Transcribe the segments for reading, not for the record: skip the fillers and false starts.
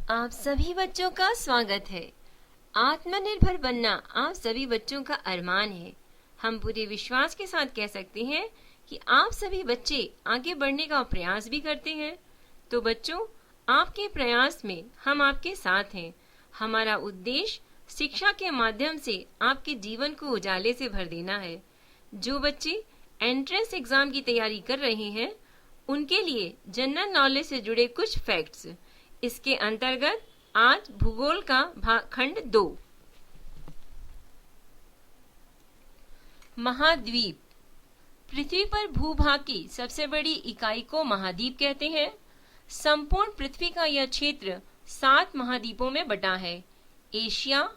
आप सभी बच्चों का स्वागत है। आत्मनिर्भर बनना आप सभी बच्चों का अरमान है। हम पूरे विश्वास के साथ कह सकते हैं कि आप सभी बच्चे आगे बढ़ने का प्रयास भी करते हैं। तो बच्चों, आपके प्रयास में हम आपके साथ हैं। हमारा उद्देश्य शिक्षा के माध्यम से आपके जीवन को उजाले से भर देना है। जो बच्चे एंट्रेंस एग्जाम की तैयारी कर रहे हैं, उनके लिए जनरल नॉलेज से जुड़े कुछ फैक्ट्स। इसके अंतर्गत आज भूगोल का खंड 2। महाद्वीप। पृथ्वी पर भूभाग की सबसे बड़ी इकाई को महाद्वीप कहते हैं। संपूर्ण पृथ्वी का यह क्षेत्र 7 महाद्वीपों में बटा है। एशिया,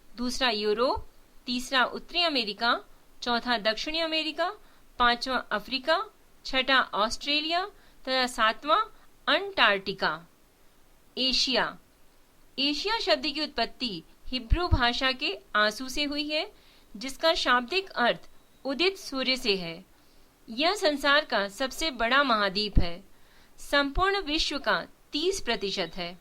दूसरा यूरोप, तीसरा उत्तरी अमेरिका, चौथा दक्षिणी अमेरिका, पांचवा अफ्रीका, छठा ऑस्ट्रेलिया तथा सातवां अंटार्कटिका। एशिया। एशिया शब्द की उत्पत्ति हिब्रू भाषा के आंसू से हुई है, जिसका शाब्दिक अर्थ उदित सूर्य से है। यह संसार का सबसे बड़ा महाद्वीप है। संपूर्ण विश्व का 30% है।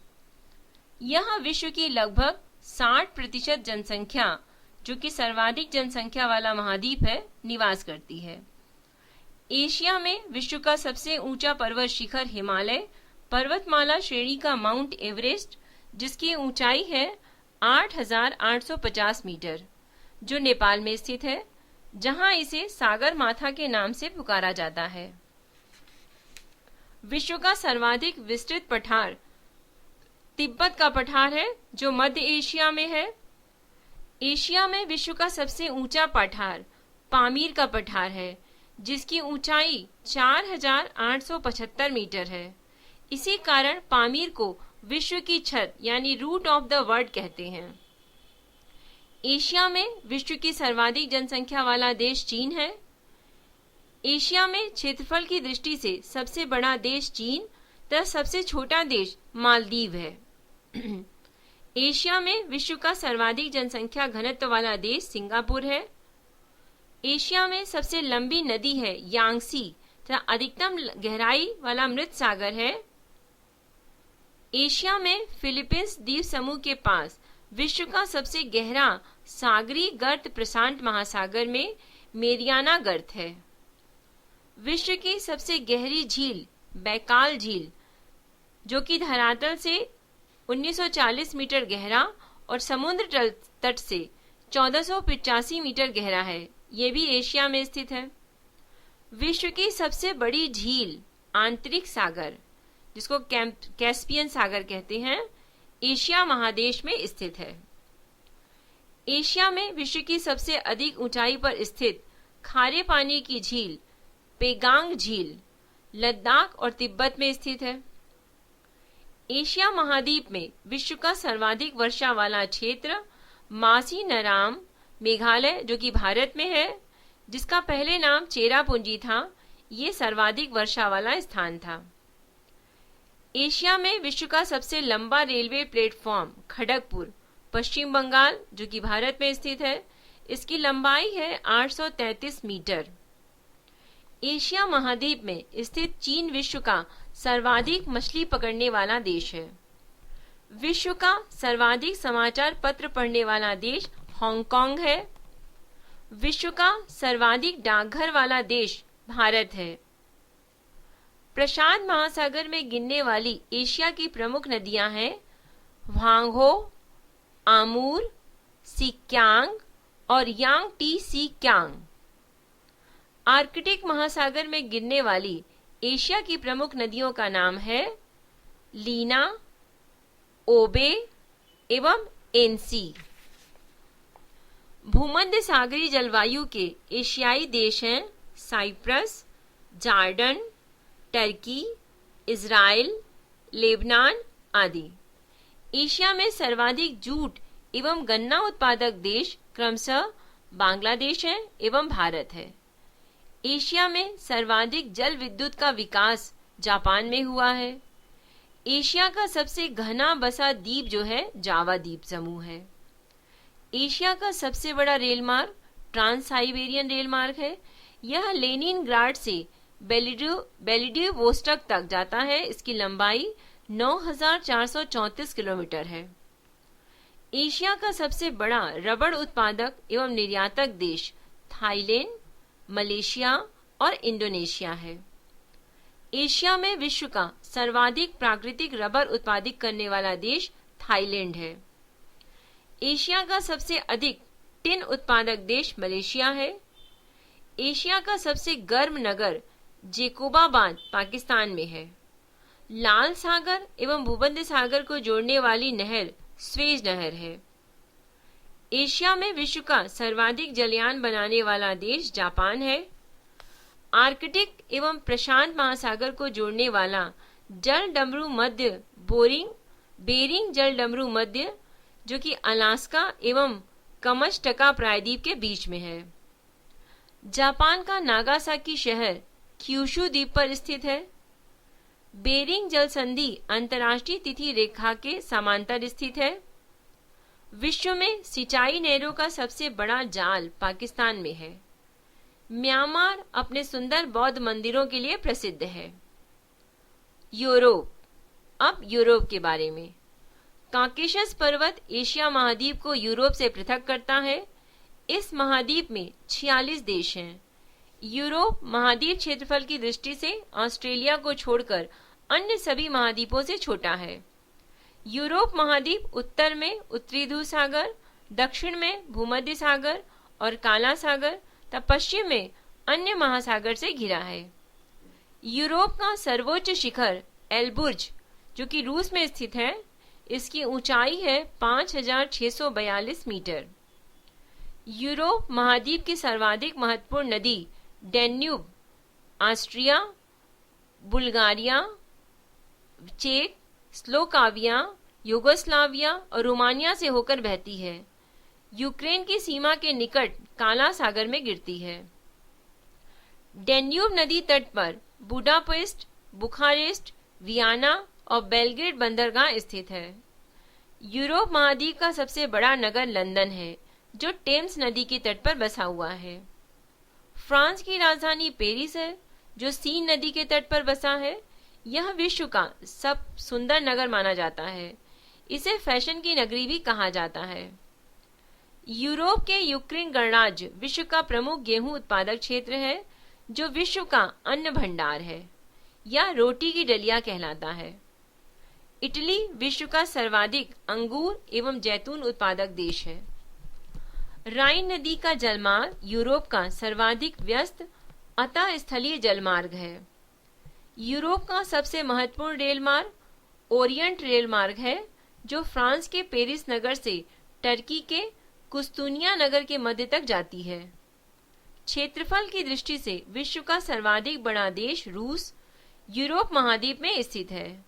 यह विश्व की लगभग 60% जनसंख्या, जो कि सर्वाधिक जनसंख्या वाला महाद्वीप है, निवास करती है। एशिया में विश्व का सबसे ऊंचा पर्वत शिखर हिमालय पर्वतमाला श्रेणी का माउंट एवरेस्ट, जिसकी ऊंचाई है 8,850 मीटर, जो नेपाल में स्थित है, जहां इसे सागर माथा के नाम से पुकारा जाता है। विश्व का सर्वाधिक विस्तृत पठार तिब्बत का पठार है, जो मध्य एशिया में है। एशिया में विश्व का सबसे ऊंचा पठार पामीर का पठार है, जिसकी ऊंचाई 4,875 मीटर है। इसी कारण पामीर को विश्व की छत यानी रूट ऑफ द वर्ल्ड कहते हैं। एशिया में विश्व की सर्वाधिक जनसंख्या वाला देश चीन है। एशिया में क्षेत्रफल की दृष्टि से सबसे बड़ा देश चीन तथा सबसे छोटा देश मालदीव है। एशिया में विश्व का सर्वाधिक जनसंख्या घनत्व वाला देश सिंगापुर है। एशिया में सबसे लंबी नदी है यांगसी तथा अधिकतम गहराई वाला मृत सागर है। एशिया में फिलीपींस द्वीप समूह के पास विश्व का सबसे गहरा सागरी गर्त प्रशांत महासागर में मेरियाना गर्त है। विश्व की सबसे गहरी झील बैकाल झील, जो कि धरातल से 1940 मीटर गहरा और समुद्र तट से 1485 मीटर गहरा है, ये भी एशिया में स्थित है। विश्व की सबसे बड़ी झील आंतरिक सागर, जिसको कैस्पियन सागर कहते हैं, एशिया महादेश में स्थित है। एशिया में विश्व की सबसे अधिक ऊंचाई पर स्थित खारे पानी की झील पेगांग झील लद्दाख और तिब्बत में स्थित है। एशिया महाद्वीप में विश्व का सर्वाधिक वर्षा वाला क्षेत्र मासीनराम मेघालय, जो कि भारत में है, जिसका पहले नाम चेरापूंजी था, ये सर्वाधिक वर्षा वाला स्थान था। एशिया में विश्व का सबसे लंबा रेलवे प्लेटफॉर्म खड़गपुर पश्चिम बंगाल, जो कि भारत में स्थित है, इसकी लंबाई है 833 मीटर। एशिया महाद्वीप में स्थित चीन विश्व का सर्वाधिक मछली पकड़ने वाला देश है। विश्व का सर्वाधिक समाचार पत्र पढ़ने वाला देश हांगकांग है। विश्व का सर्वाधिक डाकघर वाला देश भारत है। प्रशांत महासागर में गिरने वाली एशिया की प्रमुख नदियां हैं व्हांगहो, आमूर, सिक्यांग और यांगटी सिक्यांग। आर्कटिक महासागर में गिरने वाली एशिया की प्रमुख नदियों का नाम है लीना, ओबे एवं एनसी। भूमध्य सागरीय जलवायु के एशियाई देश हैं Cyprus, Jordan, Turkey, Israel, Lebanon आदि। एशिया में सर्वाधिक जूट एवं गन्ना उत्पादक देश क्रमशः बांग्लादेश है एवं भारत है। एशिया में सर्वाधिक जल विद्युत का विकास जापान में हुआ है। एशिया का सबसे घना बसा द्वीप जो है जावा द्वीप समूह है। एशिया का सबसे बड़ा रेल मार्ग ट्रांस साइबेरियन रेल मार्ग है। यह लेनिनग्राड से बेलिडिवोस्टोक तक जाता है। इसकी लंबाई 9,434 किलोमीटर है। एशिया का सबसे बड़ा रबड़ उत्पादक एवं निर्यातक देश थाईलैंड, मलेशिया और इंडोनेशिया है। एशिया में विश्व का सर्वाधिक प्राकृतिक रबर उत्पादित करने वाला देश थाईलैंड है। एशिया का सबसे अधिक टिन उत्पादक देश मलेशिया है। एशिया का सबसे गर्म नगर जेकोबाबाद पाकिस्तान में है। लाल सागर एवं भूमध्य सागर को जोड़ने वाली नहर स्वेज नहर है। एशिया में विश्व का सर्वाधिक जलयान बनाने वाला देश जापान है। आर्कटिक एवं प्रशांत महासागर को जोड़ने वाला जल डमरू मध्य बेरिंग जल डमरू मध्य, जो कि अलास्का एवं कमचटका प्रायद्वीप के बीच में है। जापान का नागासाकी शहर क्यूशू द्वीप पर स्थित है। बेरिंग जल संधि अंतर्राष्ट्रीय तिथि रेखा के समांतर स्थित है। विश्व में सिंचाई नहरों का सबसे बड़ा जाल पाकिस्तान में है। म्यांमार अपने सुंदर बौद्ध मंदिरों के लिए प्रसिद्ध है। यूरोप। अब यूरोप के बारे में। काकेशस पर्वत एशिया महाद्वीप को यूरोप से पृथक करता है। इस महाद्वीप में 46 देश हैं। यूरोप महाद्वीप क्षेत्रफल की दृष्टि से ऑस्ट्रेलिया को छोड़कर अन्य सभी महाद्वीपों से छोटा है। यूरोप महाद्वीप उत्तर में उत्तरी ध्रुव सागर, दक्षिण में भूमध्य सागर और काला सागर तथा पश्चिम में अन्य महासागर से घिरा है। यूरोप का सर्वोच्च शिखर एलबुर्ज, जो कि रूस में स्थित है, इसकी ऊंचाई है 5,642 मीटर। यूरोप महाद्वीप की सर्वाधिक महत्वपूर्ण नदी डैन्यूब ऑस्ट्रिया, बुल्गारिया, चेक, स्लोवाकिया, युगोस्लाविया और रोमानिया से होकर बहती है। यूक्रेन की सीमा के निकट काला सागर में गिरती है। डैन्यूब नदी तट पर बुडापेस्ट, बुखारेस्ट, वियना और बेलग्रेड बंदरगाह स्थित है। यूरोप महाद्वीप का सबसे बड़ा नगर लंदन है, जो टेम्स नदी के तट पर बसा हुआ है। फ्रांस की राजधानी पेरिस है, जो सीन नदी के तट पर बसा है। यह विश्व का सब सुंदर नगर माना जाता है। इसे फैशन की नगरी भी कहा जाता है। यूरोप के यूक्रेन गणराज्य विश्व का प्रमुख गेहूं उत्पादक क्षेत्र है, जो विश्व का अन्न भंडार है या रोटी की डलिया कहलाता है। इटली विश्व का सर्वाधिक अंगूर एवं जैतून उत्पादक देश है। राइन नदी का जलमार्ग यूरोप का सर्वाधिक व्यस्त अतः स्थलीय जलमार्ग है। यूरोप का सबसे महत्वपूर्ण रेल मार्ग ओरिएंट रेल मार्ग है, जो फ्रांस के पेरिस नगर से टर्की के कुस्तुनिया नगर के मध्य तक जाती है। क्षेत्रफल की दृष्टि से विश्व का सर्वाधिक बड़ा देश रूस यूरोप महाद्वीप में स्थित है।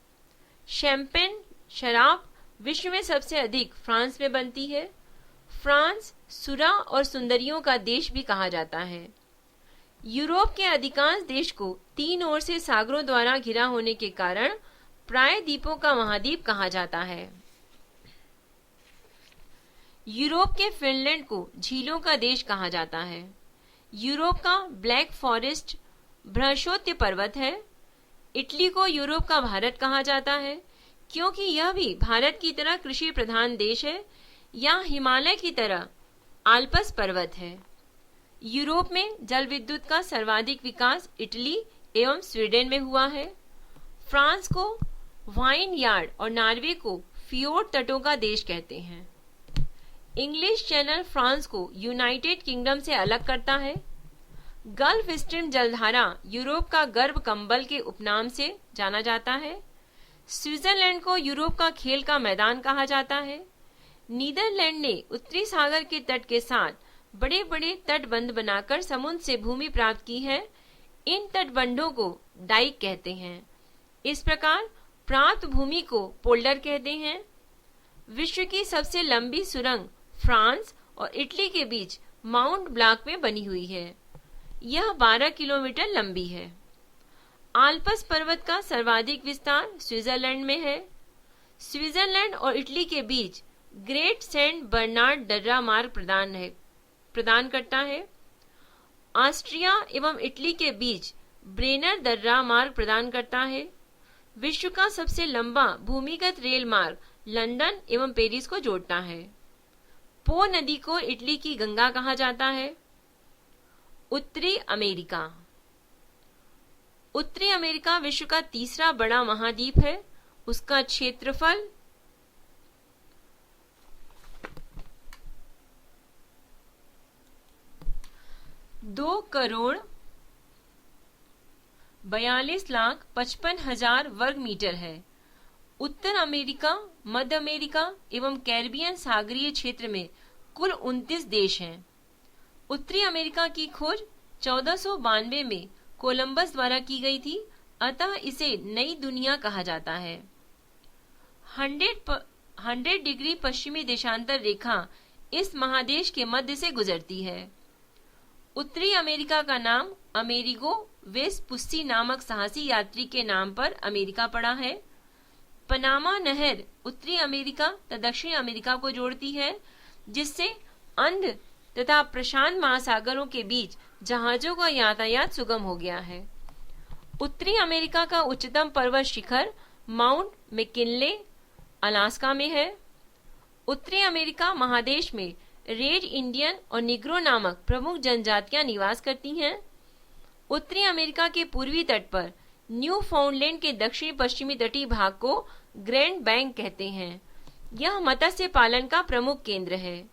शैंपेन शराब विश्व में सबसे अधिक फ्रांस में बनती है। फ्रांस सुरा और सुंदरियों का देश भी कहा जाता है। यूरोप के अधिकांश देश को तीन ओर से सागरों द्वारा घिरा होने के कारण प्रायद्वीपों का महाद्वीप कहा जाता है। यूरोप के फिनलैंड को झीलों का देश कहा जाता है। यूरोप का ब्लैक फॉरेस्ट बृहस्पति पर्वत है। इटली को यूरोप का भारत कहा जाता है, क्योंकि यह भी भारत की तरह कृषि प्रधान देश है या हिमालय की तरह आल्प्स पर्वत है। यूरोप में जल विद्युत का सर्वाधिक विकास इटली एवं स्वीडन में हुआ है। फ्रांस को वाइन यार्ड और नॉर्वे को फियोर्ड तटों का देश कहते हैं। इंग्लिश चैनल फ्रांस को यूनाइटेड किंगडम से अलग करता है। गल्फ स्ट्रीम जलधारा यूरोप का गर्भ कंबल के उपनाम से जाना जाता है। स्विट्जरलैंड को यूरोप का खेल का मैदान कहा जाता है। नीदरलैंड ने उत्तरी सागर के तट के साथ बड़े बड़े तटबंध बनाकर समुद्र से भूमि प्राप्त की है। इन तटबंधों को डाइक कहते हैं। इस प्रकार प्राप्त भूमि को पोल्डर कहते हैं। विश्व की सबसे लंबी सुरंग फ्रांस और इटली के बीच माउंट ब्लांक में बनी हुई है। यह 12 किलोमीटर लंबी है। आल्प्स पर्वत का सर्वाधिक विस्तार स्विट्जरलैंड में है। स्विट्जरलैंड और इटली के बीच ग्रेट सेंट बर्नार्ड दर्रा मार्ग प्रदान करता है। ऑस्ट्रिया एवं इटली के बीच ब्रेनर दर्रा मार्ग प्रदान करता है। विश्व का सबसे लंबा भूमिगत रेल मार्ग लंदन एवं पेरिस को जोड़ता है। पो नदी को इटली की गंगा कहा जाता है। उत्तरी अमेरिका। उत्तरी अमेरिका विश्व का तीसरा बड़ा महाद्वीप है। उसका क्षेत्रफल 2,42,55,000 वर्ग मीटर है। उत्तर अमेरिका, मध्य अमेरिका एवं कैरिबियन सागरीय क्षेत्र में कुल 29 देश हैं। उत्तरी अमेरिका की खोज 1492 में कोलंबस द्वारा की गई थी, अतः इसे नई दुनिया कहा जाता है। 100 डिग्री पश्चिमी देशांतर रेखा इस महादेश के मध्य से गुजरती है। उत्तरी अमेरिका का नाम अमेरिगो वेस्पुस्सी नामक साहसी यात्री के नाम पर अमेरिका पड़ा है। पनामा नहर उत्तरी अमेरिका तथा दक्षिण अमेरिका को जोड़ती है, जिससे अंध तथा प्रशांत महासागरों के बीच जहाजों का यातायात सुगम हो गया है। उत्तरी अमेरिका का उच्चतम पर्वत शिखर माउंट मैकिनले अलास्का में है। उत्तरी अमेरिका महादेश में रेड इंडियन और निग्रो नामक प्रमुख जनजातियां निवास करती हैं। उत्तरी अमेरिका के पूर्वी तट पर न्यू फाउंडलैंड के दक्षिण पश्चिमी तटीय भाग को ग्रैंड बैंक कहते हैं। यह मत्स्य पालन का प्रमुख केंद्र है।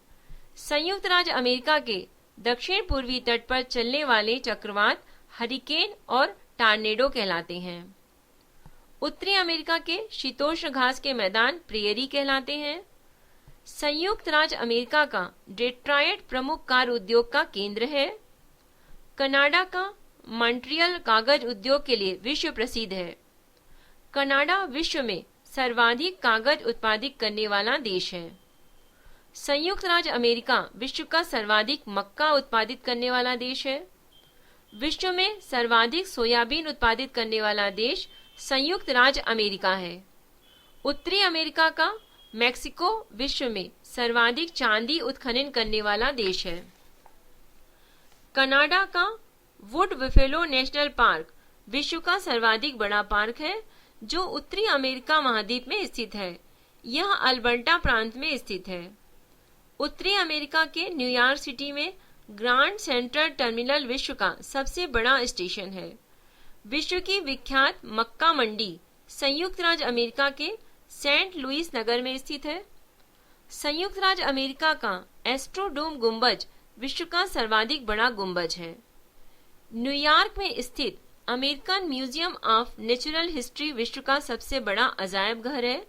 संयुक्त राज्य अमेरिका के दक्षिण पूर्वी तट पर चलने वाले चक्रवात हरिकेन और टार्नेडो कहलाते हैं। उत्तरी अमेरिका के शीतोष्ण घास के मैदान प्रेयरी कहलाते हैं। संयुक्त राज्य अमेरिका का डेट्रॉयट प्रमुख कार उद्योग का केंद्र है। कनाडा का मॉन्ट्रियल कागज उद्योग के लिए विश्व प्रसिद्ध है। कनाडा विश्व में सर्वाधिक कागज उत्पादित करने वाला देश है। संयुक्त राज्य अमेरिका विश्व का सर्वाधिक मक्का उत्पादित करने वाला देश है। विश्व में सर्वाधिक सोयाबीन उत्पादित करने वाला देश संयुक्त राज्य अमेरिका है। उत्तरी अमेरिका का मैक्सिको विश्व में सर्वाधिक चांदी उत्खनन करने वाला देश है। कनाडा का वुड बफेलो नेशनल पार्क विश्व का सर्वाधिक बड़ा पार्क है, जो उत्तरी अमेरिका महाद्वीप में स्थित है। यह अल्बर्टा प्रांत में स्थित है। उत्तरी अमेरिका के न्यूयॉर्क सिटी में ग्रांड सेंट्रल टर्मिनल विश्व का सबसे बड़ा स्टेशन है। विश्व की विख्यात मक्का मंडी संयुक्त राज्य अमेरिका के सेंट लुइस नगर में स्थित है। संयुक्त राज्य अमेरिका का एस्ट्रोडोम गुंबज विश्व का सर्वाधिक बड़ा गुंबज है। न्यूयॉर्क में स्थित American museum of natural history विश्व का सबसे बड़ा अजायब घर है।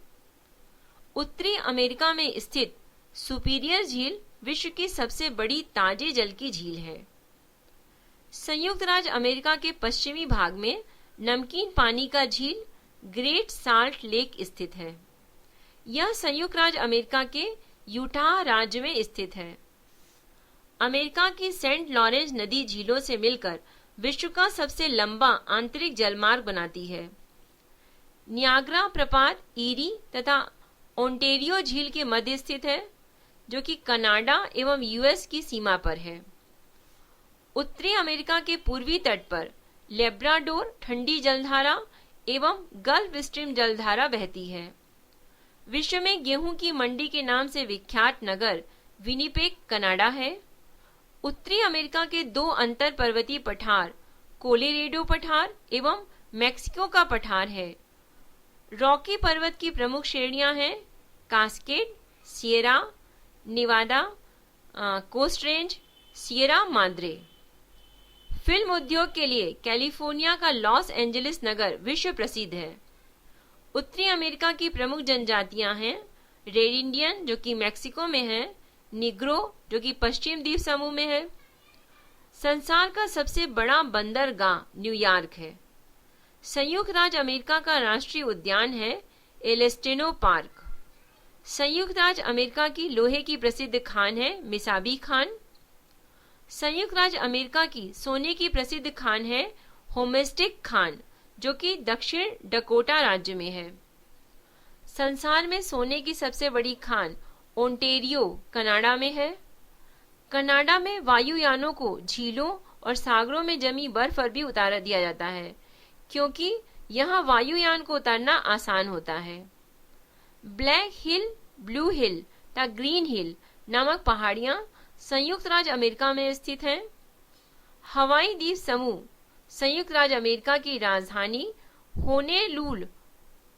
उत्तरी अमेरिका में स्थित सुपीरियर झील विश्व की सबसे बड़ी ताजे जल की झील है। संयुक्त राज्य अमेरिका के पश्चिमी भाग में नमकीन पानी का झील ग्रेट साल्ट लेक स्थित है। यह संयुक्त राज्य अमेरिका के यूटाह राज्य में स्थित है। अमेरिका की सेंट लॉरेंस नदी झीलों से मिलकर विश्व का सबसे लंबा आंतरिक जलमार्ग बनाती है। नियाग्रा प्रपात ईरी तथा ओंटेरियो झील के मध्य स्थित है, जो कि कनाडा एवं यूएस की सीमा पर है। उत्तरी अमेरिका के पूर्वी तट पर लेब्राडोर ठंडी जलधारा एवं गल्फ स्ट्रीम जलधारा बहती है। विश्व में गेहूं की मंडी के नाम से विख्यात नगर विनिपेग कनाडा है। उत्तरी अमेरिका के दो अंतर पर्वतीय पठार कोलोराडो पठार एवं मैक्सिको का पठार है। रॉकी पर्वत की प्रमुख श्रेणियां हैं Cascade, Sierra Nevada, Coast Range, Sierra Madre. Film उद्योग के लिए कैलिफोर्निया का लॉस एंजलिस नगर विश्व प्रसिद्ध है। उत्तरी अमेरिका की प्रमुख जनजातियां हैं रेड इंडियन, जो कि मैक्सिको में है, निग्रो, जो कि पश्चिम द्वीप समूह में है। संसार का सबसे बड़ा बंदरगाह न्यूयॉर्क है। संयुक्त राज्य अमेरिका का राष्ट्रीय उद्यान है एलेस्टेनो पार्क। संयुक्त राज्य अमेरिका की लोहे की प्रसिद्ध खान है मिसाबी खान। संयुक्त राज्य अमेरिका की सोने की प्रसिद्ध खान है होमेस्टिक खान, जो कि दक्षिण डकोटा राज्य में है। संसार में सोने की सबसे बड़ी खान ओंटेरियो कनाडा में है। कनाडा में वायुयानों को झीलों और सागरों में जमी बर्फ पर भी उतार दिया जाता है, क्योंकि यहाँ वायुयान को उतारना आसान होता है। ब्लैक हिल, ब्लू हिल या ग्रीन हिल नामक पहाड़ियां संयुक्त राज्य अमेरिका में स्थित हैं। हवाई द्वीप समूह संयुक्त राज्य अमेरिका की राजधानी होनोलुलु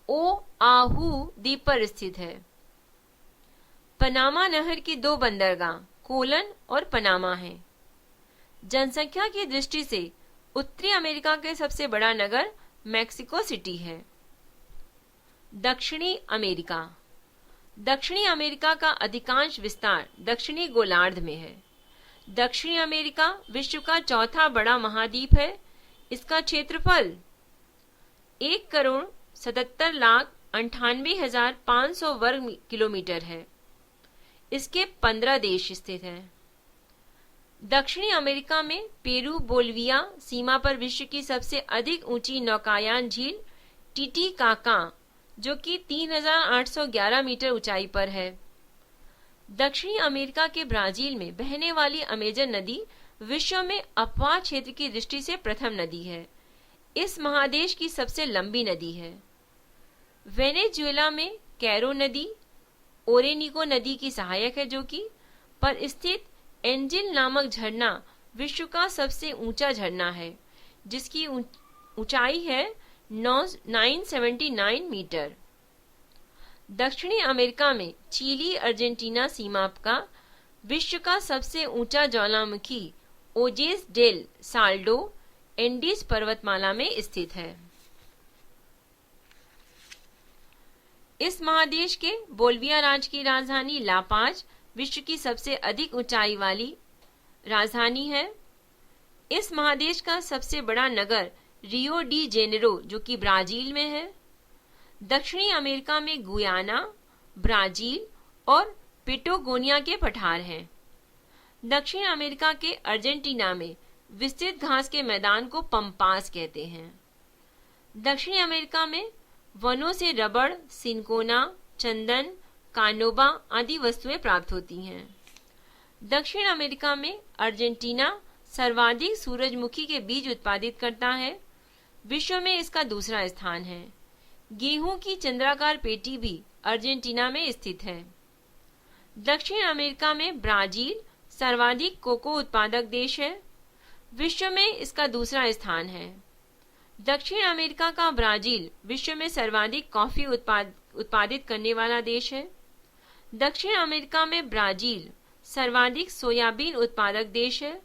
ओआहू द्वीप पर स्थित है। पनामा नहर की दो बंदरगाह कोलन और पनामा हैं। जनसंख्या की दृष्टि से उत्तरी अमेरिका के सबसे बड़ा नगर मैक्सिको सिटी है। दक्षिणी अमेरिका। दक्षिणी अमेरिका का अधिकांश विस्तार दक्षिणी गोलार्ध में है। दक्षिणी अमेरिका विश्व का चौथा बड़ा महाद्वीप है। इसका क्षेत्रफल 1,77,98,500 वर्ग किलोमीटर है। इसके 15 देश स्थित हैं। दक्षिणी अमेरिका में पेरू बोलिविया सीमा पर विश्व की सबसे अधिक ऊंची नौकायान झील टीटीकाका जो कि 3,811 मीटर ऊंचाई पर है। दक्षिणी अमेरिका के ब्राजील में बहने वाली अमेजन नदी विश्व में अपवाह क्षेत्र की दृष्टि से प्रथम नदी है। इस महादेश की सबसे लंबी नदी है। वेनेजुएला में कैरो नदी ओरेनिको नदी की सहायक है जो कि पर स्थित एंजिल नामक झरना विश्व का सबसे ऊंचा झरना है जिसकी ऊंचाई है 979 मीटर। दक्षिणी अमेरिका में चिली अर्जेंटीना सीमा का विश्व का सबसे ऊंचा ज्वालामुखी ओजेस डेल साल्डो एंडीज पर्वतमाला में स्थित है। इस महादेश के बोलिविया राज्य की राजधानी लापाज विश्व की सबसे अधिक ऊंचाई वाली राजधानी है। इस महादेश का सबसे बड़ा नगर रियो डी जेनेरो जो कि ब्राजील में है। दक्षिणी अमेरिका में गुयाना, ब्राजील और पेटागोनिया के पठार हैं। दक्षिण अमेरिका के अर्जेंटीना में विस्तृत घास के मैदान को पंपास कहते हैं। दक्षिणी अमेरिका में वनों से रबड़, सिनकोना, चंदन, कानोबा आदि वस्तुएं प्राप्त होती हैं। दक्षिण अमेरिका में अर्जेंटीना सर्वाधिक सूरजमुखी के बीज उत्पादित करता है। विश्व में इसका दूसरा स्थान है। गेहूं की चंद्राकार पेटी भी अर्जेंटीना में स्थित है। दक्षिण अमेरिका में ब्राजील सर्वाधिक कोको उत्पादक देश है। विश्व में इसका दूसरा स्थान है। दक्षिण अमेरिका का ब्राजील विश्व में सर्वाधिक कॉफी उत्पादित करने वाला देश है। दक्षिण अमेरिका में ब्राजील सर्वाधिक सोयाबीन उत्पादक देश है।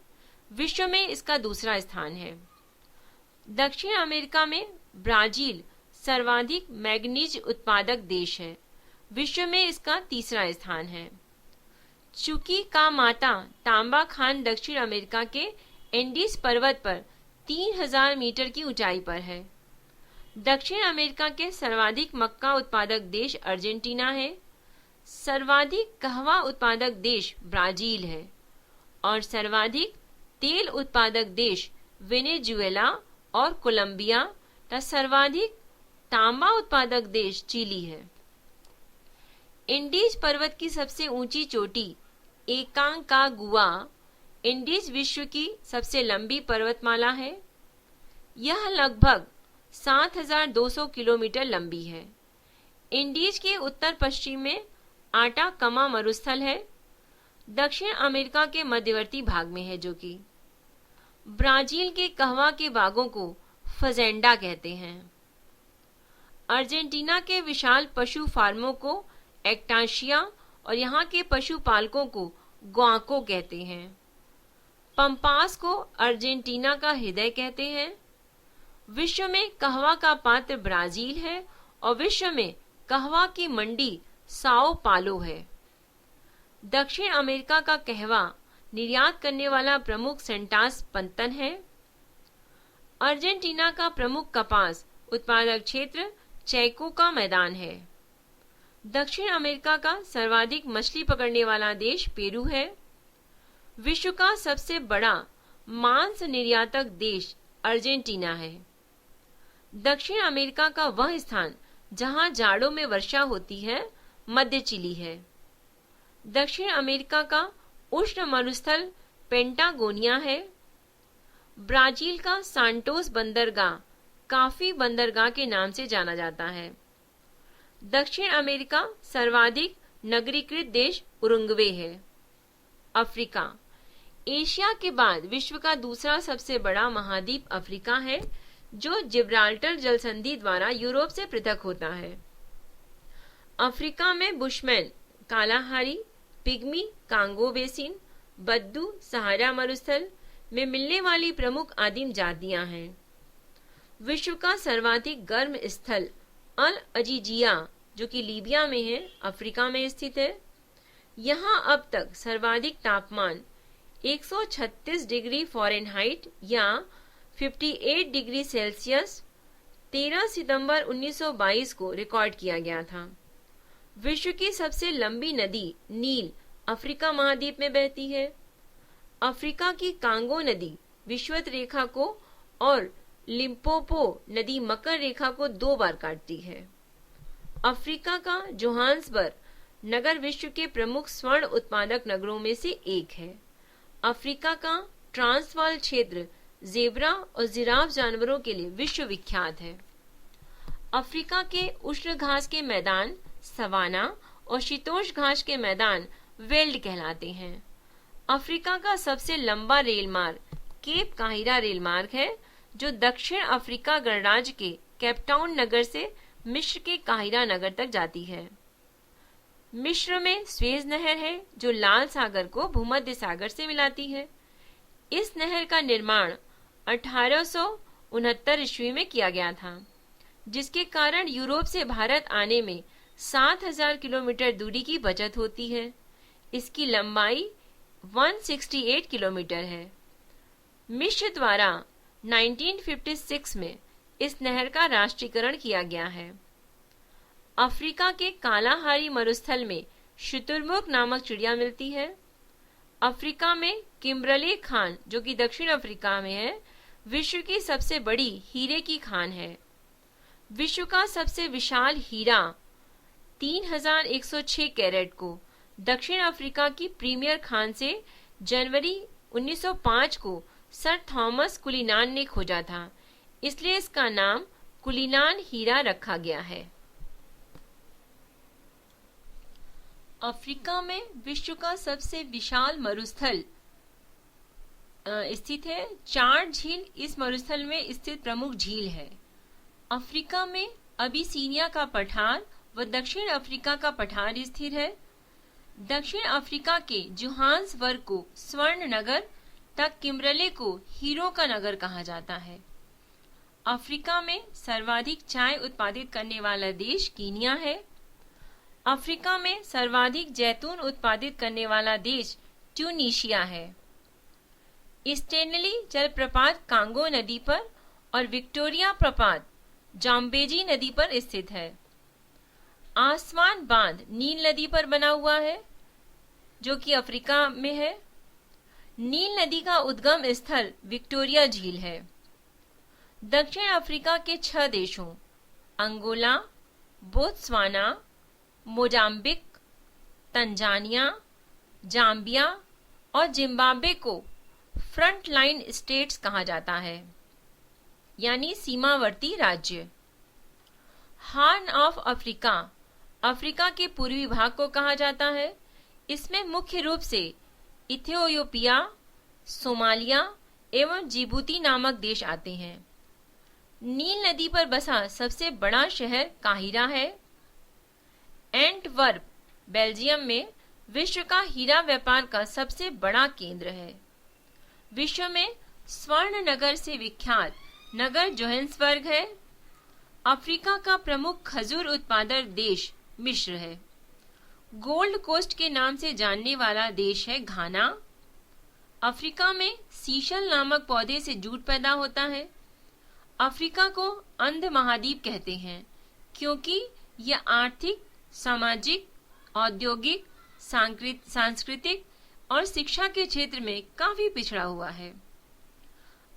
विश्व में इसका दूसरा स्थान है। दक्षिण अमेरिका में ब्राजील सर्वाधिक मैग्नीज उत्पादक देश है। विश्व में इसका तीसरा स्थान है। चुकी का माता तांबा खान दक्षिण अमेरिका के एंडीज पर्वत पर 3000 मीटर की ऊंचाई पर है। दक्षिण अमेरिका के सर्वाधिक मक्का उत्पादक देश अर्जेंटीना है। सर्वाधिक कहवा उत्पादक देश ब्राजील है और सर्वाधिक तेल उत्पादक देश वेनेजुएला और कोलंबिया तथा सर्वाधिक तांबा उत्पादक देश चिली है। एंडीज पर्वत की सबसे ऊंची चोटी एकांकागुआ एंडीज विश्व की सबसे लंबी पर्वतमाला है। यह लगभग 7200 किलोमीटर लंबी है। एंडीज के उत्तर पश्चिम में आटाकमा मरुस्थल है। दक्षिण अमेरिका के मध्यवर्ती भाग में है जो कि ब्राजील के कहवा के बागों को फजेंडा कहते हैं। अर्जेंटीना के विशाल पशु फार्मों को एक्टाशिया और यहाँ के पशुपालकों को ग्वाको कहते हैं। पंपास को अर्जेंटीना का हृदय कहते हैं। विश्व में कहवा का पात्र ब्राजील है और विश्व में कहवा की मंडी साओ पालो है। दक्षिण अमेरिका का कहवा निर्यात करने वाला प्रमुख सेंटास पंतन है। अर्जेंटीना का प्रमुख कपास उत्पादक क्षेत्र चैको का मैदान है। दक्षिण अमेरिका का सर्वाधिक मछली पकड़ने वाला देश पेरू है। विश्व का सबसे बड़ा मांस निर्यातक देश अर्जेंटीना है। दक्षिण अमेरिका का वह स्थान जहां जाड़ों में वर्षा होती है मध्य चिली है। दक्षिण अमेरिका का उष्ण मरुस्थल पेंटागोनिया है। ब्राजील का सांटोस बंदरगाह काफी बंदरगाह के नाम से जाना जाता है। दक्षिण अमेरिका सर्वाधिक नगरीकृत देश उरुग्वे है। अफ्रीका एशिया के बाद विश्व का दूसरा सबसे बड़ा महाद्वीप अफ्रीका है, जो जिब्राल्टर जलसंधि द्वारा यूरोप से पृथक होता है। अफ्रीका में bushman, Kalahari, pygmy, Congo basin, बद्दू, सहारा मरुस्थल में मिलने वाली प्रमुख आदिम जातियां हैं। विश्व का सर्वाधिक गर्म स्थल अल अजीजिया, जो कि लीबिया में है, अफ्रीका में स्थित है। यहाँ अब तक सर्वाधिक तापमान 136 डिग्री फ़ारेनहाइट या 58 डिग्री सेल्सियस 13 सितंबर 1922 को रिकॉर्ड किया गया था। विश्व की सबसे लंबी नदी नील अफ्रीका महाद्वीप में बहती है। अफ्रीका की कांगो नदी विषुवत रेखा को और लिम्पोपो नदी मकर रेखा को 2 बार काटती है। अफ्रीका का जोहान्सबर्ग नगर विश्व के प्रमुख स्वर्ण उत्पादक नगरों में से एक है। अफ्रीका का ट्रांसवाल क्षेत्र जेब्रा और जिराफ जानवरों के लिए विश्व विख्यात है। अफ्रीका के उष्ण घास के मैदान सवाना और शीतोष्ण घास के मैदान वेल्ड कहलाते हैं। अफ्रीका का सबसे लंबा रेल मार्ग केप काहिरा रेल मार्ग है, जो दक्षिण अफ्रीका गणराज्य के केपटाउन नगर से मिस्र के काहिरा नगर तक जाती है। मिस्र में स्वेज नहर है, जो लाल सागर को भूमध्य सागर से मिलाती है। इस नहर का निर्माण 1869 ईस्वी में किया गया था, जिसके कारण यूरोप से भारत आने में 7000 किलोमीटर दूरी की बचत होती है। इसकी लंबाई 168 किलोमीटर है। मिस्र द्वारा 1956 में इस नहर का राष्ट्रीयकरण किया गया है। अफ्रीका के कालाहारी मरुस्थल में शुतुरमुर्ग नामक चिड़िया मिलती है। अफ्रीका में किम्बरले खान, जो कि दक्षिण अफ्रीका में है, विश्व की सबसे बड़ी हीरे की खान है। विश्व का सबसे विशाल हीरा 3106 कैरेट को दक्षिण अफ्रीका की प्रीमियर खान से जनवरी 1905 को सर थॉमस कुलिनान ने खोजा था, इसलिए इसका नाम कुलिनान हीरा रखा गया है। अफ्रीका में विश्व का सबसे विशाल मरुस्थल स्थित है। चार झील इस मरुस्थल में स्थित प्रमुख झील है। अफ्रीका में अबिसीनिया का पठार व दक्षिण अफ्रीका का पठार स्थित है। दक्षिण अफ्रीका के जोहान्सबर्ग को स्वर्ण नगर तक किम्बरले को हीरो का नगर कहा जाता है। अफ्रीका में सर्वाधिक चाय उत्पादित करने वाला देश कीनिया है। अफ्रीका में सर्वाधिक जैतून उत्पादित करने वाला देश ट्यूनीशिया है। स्टेनली जलप्रपात कांगो नदी पर और विक्टोरिया प्रपात जाम्बेजी नदी पर स्थित है। आसवान बांध नील नदी पर बना हुआ है, जो कि अफ्रीका में है। नील नदी का उद्गम स्थल विक्टोरिया झील है। दक्षिण अफ्रीका के 6 देशों Angola, Botswana, Mozambique, Tanzania, Zambia और जिम्बाब्वे को फ्रंट लाइन स्टेट्स कहा जाता है, यानी सीमावर्ती राज्य। हॉर्न ऑफ अफ्रीका अफ्रीका के पूर्वी भाग को कहा जाता है। इसमें मुख्य रूप से इथियोपिया, सोमालिया एवं जिबूती नामक देश आते हैं। नील नदी पर बसा सबसे बड़ा शहर काहिरा है। एंटवर्प बेल्जियम में विश्व का हीरा व्यापार का सबसे बड़ा केंद्र है। विश्व में स्वर्ण नगर से विख्यात नगर जोहान्सबर्ग है। अफ्रीका का प्रमुख खजूर उत्पादक देश मिस्र है। गोल्ड कोस्ट के नाम से जानने वाला देश है घाना। अफ्रीका में सीशल नामक पौधे से जूट पैदा होता है। अफ्रीका को अंध महाद्वीप कहते हैं, क्योंकि यह आर्थिक, सामाजिक, औद्योगिक, सांस्कृतिक और शिक्षा के क्षेत्र में काफी पिछड़ा हुआ है।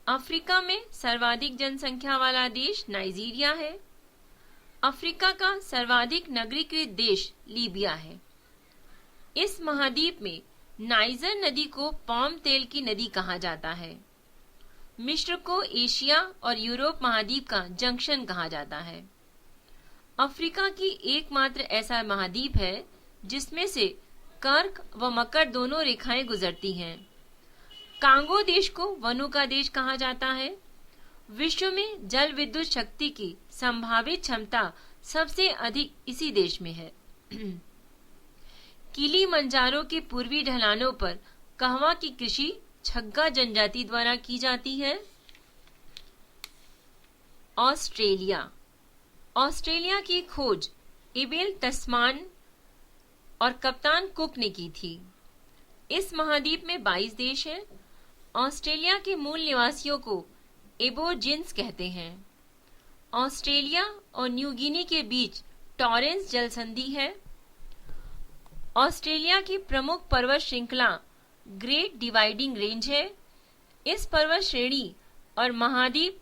अफ्रीका में सर्वाधिक जनसंख्या वाला देश नाइजीरिया है। अफ्रीका का सर्वाधिक नगरीकृत देश लीबिया है। इस महाद्वीप में नाइजर नदी को पाम तेल की नदी कहा जाता है। मिस्र को एशिया और यूरोप महाद्वीप का जंक्शन कहा जाता है। अफ्रीका की एकमात्र ऐसा महाद्वीप है जिसमें से कर्क व मकर दोनों रेखाएं गुजरती हैं। कांगो देश को वनों का देश कहा जाता है। विश्व में जल विद्युत शक्ति की संभावित क्षमता सबसे अधिक इसी देश में है। किलिमंजारो के पूर्वी ढलानों पर कहवा की कृषि छग्गा जनजाति द्वारा की जाती है। ऑस्ट्रेलिया। ऑस्ट्रेलिया की खोज इबेल तस्मान और कप्तान कुक ने की थी। इस महाद्वीप में 22 देश हैं। ऑस्ट्रेलिया के मूल निवासियों को एबोरिजिन्स कहते हैं। ऑस्ट्रेलिया और न्यू गिनी के बीच टॉरेंस जल संधि है। ऑस्ट्रेलिया की प्रमुख पर्वत श्रृंखला ग्रेट डिवाइडिंग रेंज है। इस पर्वत श्रेणी और महाद्वीप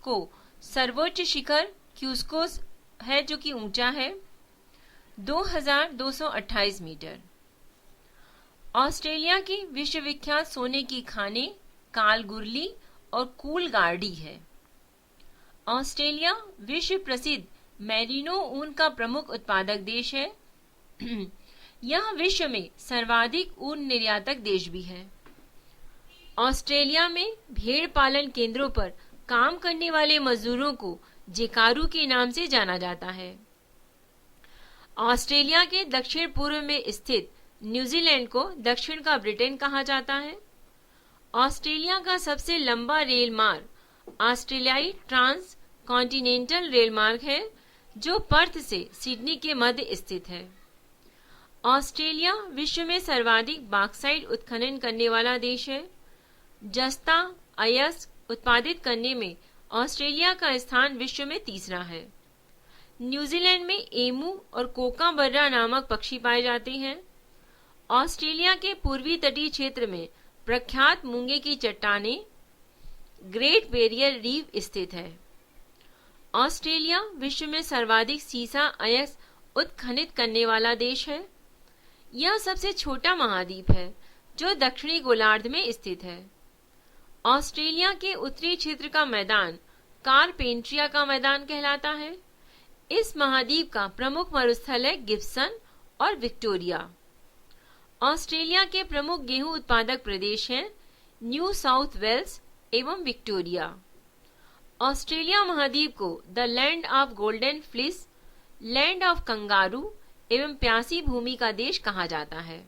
को सर्वोच्च शिखर क्यूस्कोस है जो कि ऊंचा है 2228 मीटर। ऑस्ट्रेलिया की विश्वविख्यात सोने की खानें कालगुरली और कूलगार्डी है। ऑस्ट्रेलिया विश्व प्रसिद्ध मेरिनो ऊन का प्रमुख उत्पादक देश है। यह विश्व में सर्वाधिक ऊन निर्यातक देश भी है। ऑस्ट्रेलिया में भेड़ पालन केंद्रों पर काम करने वाले मजदूरों को जेकारू के नाम से जाना जाता है। ऑस्ट्रेलिया के दक्षिण पूर्व में स्थित न्यूजीलैंड को दक्षिण का ब्रिटेन कहा जाता है। ऑस्ट्रेलिया का सबसे लंबा रेल मार्ग ऑस्ट्रेलियाई ट्रांस कॉन्टिनेंटल रेल मार्ग है जो पर्थ से सिडनी के मध्य स्थित है। ऑस्ट्रेलिया विश्व में सर्वाधिक बॉक्साइट उत्खनन करने वाला देश है। जस्ता अयस्क उत्पादित करने में ऑस्ट्रेलिया का स्थान विश्व में तीसरा है। न्यूजीलैंड में एमू और कोकाबर्रा नामक पक्षी पाए जाते हैं। ऑस्ट्रेलिया के पूर्वी तटीय क्षेत्र में प्रख्यात मूंगे की चट्टानें ग्रेट बैरियर रीफ स्थित है। ऑस्ट्रेलिया विश्व में सर्वाधिक सीसा अयस्क उत्खनित करने वाला देश है। यह सबसे छोटा महाद्वीप है जो दक्षिणी गोलार्ध में स्थित है। ऑस्ट्रेलिया के उत्तरी क्षेत्र का मैदान कारपेंट्रिया का मैदान कहलाता है। इस महाद्वीप का प्रमुख मरुस्थल है गिब्सन और विक्टोरिया। ऑस्ट्रेलिया के प्रमुख गेहूं उत्पादक प्रदेश हैं न्यू साउथ वेल्स एवं विक्टोरिया। ऑस्ट्रेलिया महाद्वीप को the land of golden fleece, land of kangaroo एवं प्यासी भूमि का देश कहा जाता है।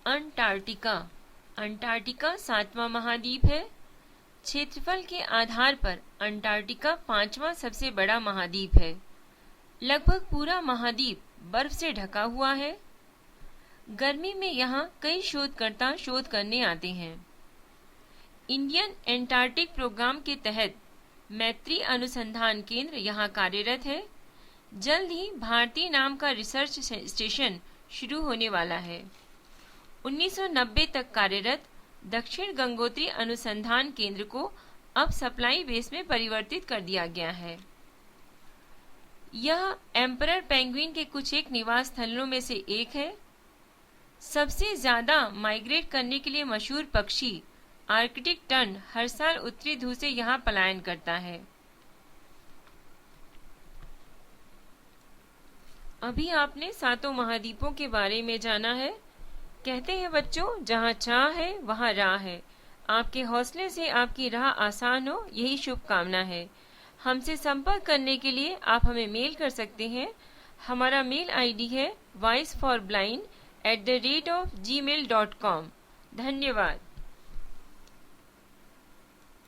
अंटार्कटिका। अंटार्कटिका 7वां महाद्वीप है। क्षेत्रफल के आधार पर अंटार्कटिका 5वां सबसे बड़ा महाद्वीप है। लगभग पूरा महाद्वीप बर्फ से ढका हुआ है। गर्मी में यहाँ कई शोधकर्ता शोध करने आते हैं। इंडियन एंटार्कटिक प्रोग्राम के तहत मैत्री अनुसंधान केंद्र यहाँ कार्यरत है। जल्द ही भारतीय नाम का रिसर्च स्टेशन शुरू होने वाला है। 1990 तक कार्यरत दक्षिण गंगोत्री अनुसंधान केंद्र को अब सप्लाई बेस में परिवर्तित कर दिया गया है। यह एम्परर पेंगुइन के कुछ एक निवास स्थलों में से एक है। सबसे ज्यादा माइग्रेट करने के लिए मशहूर पक्षी आर्कटिक टर्न हर साल उत्तरी ध्रुव से यहाँ पलायन करता है। अभी आपने 7 महाद्वीपों के बारे में जाना है। कहते हैं बच्चों, जहाँ चाह है वहाँ राह है। आपके हौसले से आपकी राह आसान हो, यही शुभकामना है। हमसे संपर्क करने के लिए आप हमें मेल कर सकते हैं। हमारा मेल आईडी है voiceforblind@gmail.com। धन्यवाद।